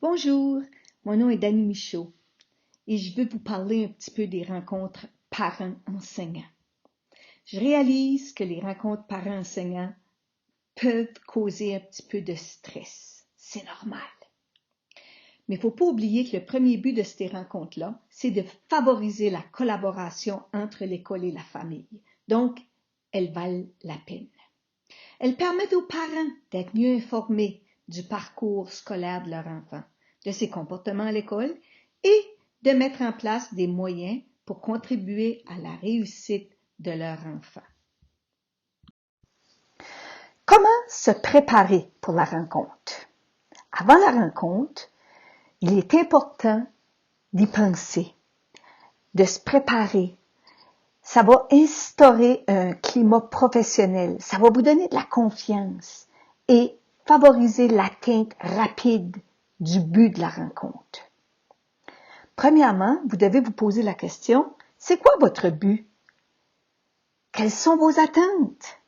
Bonjour, mon nom est Dani Michaud et je veux vous parler un petit peu des rencontres parents-enseignants. Je réalise que les rencontres parents-enseignants peuvent causer un petit peu de stress. C'est normal. Mais il ne faut pas oublier que le premier but de ces rencontres-là, c'est de favoriser la collaboration entre l'école et la famille. Donc, elles valent la peine. Elles permettent aux parents d'être mieux informés du parcours scolaire de leur enfant, de ses comportements à l'école et de mettre en place des moyens pour contribuer à la réussite de leur enfant. Comment se préparer pour la rencontre? Avant la rencontre, il est important d'y penser, de se préparer. Ça va instaurer un climat professionnel, ça va vous donner de la confiance et favoriser l'atteinte rapide du but de la rencontre. Premièrement, vous devez vous poser la question, c'est quoi votre but? Quelles sont vos attentes?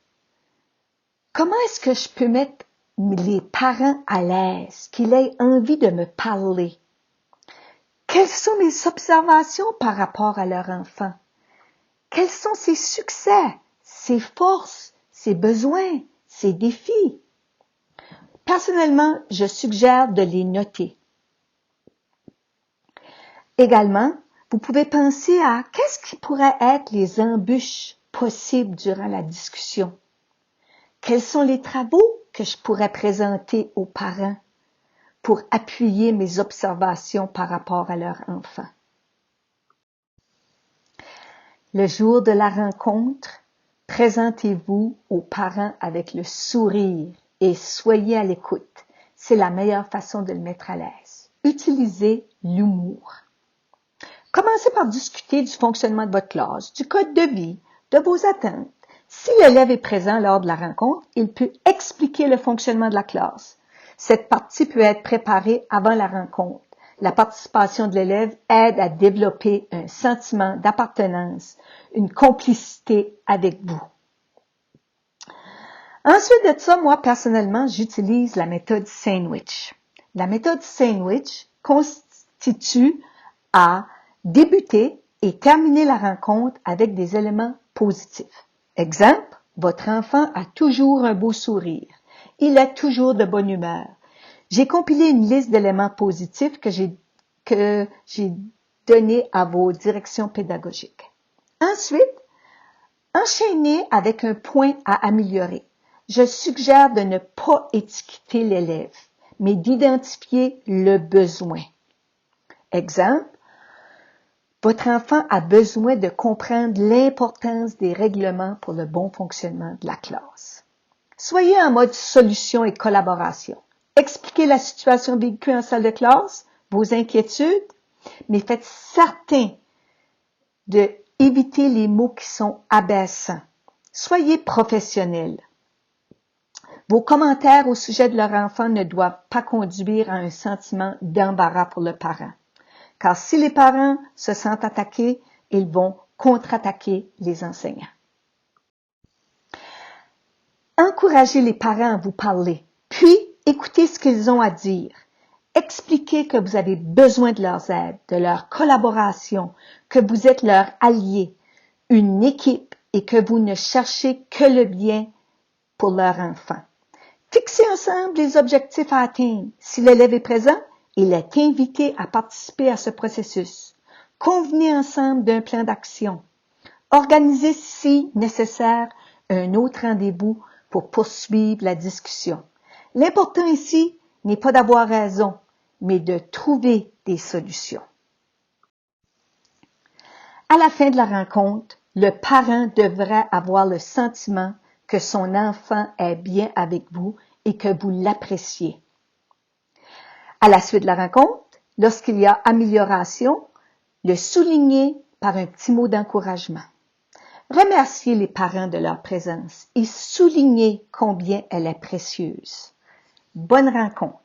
Comment est-ce que je peux mettre les parents à l'aise, qu'ils aient envie de me parler? Quelles sont mes observations par rapport à leur enfant? Quels sont ses succès, ses forces, ses besoins, ses défis? Personnellement, je suggère de les noter. Également, vous pouvez penser à qu'est-ce qui pourrait être les embûches possibles durant la discussion. Quels sont les travaux que je pourrais présenter aux parents pour appuyer mes observations par rapport à leur enfant? Le jour de la rencontre, présentez-vous aux parents avec le sourire et soyez à l'écoute. C'est la meilleure façon de le mettre à l'aise. Utilisez l'humour. Commencez par discuter du fonctionnement de votre classe, du code de vie, de vos attentes. Si l'élève est présent lors de la rencontre, il peut expliquer le fonctionnement de la classe. Cette partie peut être préparée avant la rencontre. La participation de l'élève aide à développer un sentiment d'appartenance, une complicité avec vous. Ensuite de ça, moi, personnellement, j'utilise la méthode sandwich. La méthode sandwich constitue à débuter et terminer la rencontre avec des éléments positifs. Exemple, votre enfant a toujours un beau sourire. Il a toujours de bonne humeur. J'ai compilé une liste d'éléments positifs que j'ai donné à vos directions pédagogiques. Ensuite, enchaînez avec un point à améliorer. Je suggère de ne pas étiqueter l'élève, mais d'identifier le besoin. Exemple, votre enfant a besoin de comprendre l'importance des règlements pour le bon fonctionnement de la classe. Soyez en mode solution et collaboration. Expliquez la situation vécue en salle de classe, vos inquiétudes, mais faites certain d'éviter les mots qui sont abaissants. Soyez professionnels. Vos commentaires au sujet de leur enfant ne doivent pas conduire à un sentiment d'embarras pour le parent. Car si les parents se sentent attaqués, ils vont contre-attaquer les enseignants. Encouragez les parents à vous parler, puis écoutez ce qu'ils ont à dire. Expliquez que vous avez besoin de leur aide, de leur collaboration, que vous êtes leur allié, une équipe et que vous ne cherchez que le bien pour leur enfant. Fixez ensemble les objectifs à atteindre. Si l'élève est présent, il est invité à participer à ce processus. Convenez ensemble d'un plan d'action. Organisez, si nécessaire, un autre rendez-vous pour poursuivre la discussion. L'important ici n'est pas d'avoir raison, mais de trouver des solutions. À la fin de la rencontre, le parent devrait avoir le sentiment que son enfant est bien avec vous et que vous l'appréciez. À la suite de la rencontre, lorsqu'il y a amélioration, le souligner par un petit mot d'encouragement. Remerciez les parents de leur présence et soulignez combien elle est précieuse. Bonne rencontre!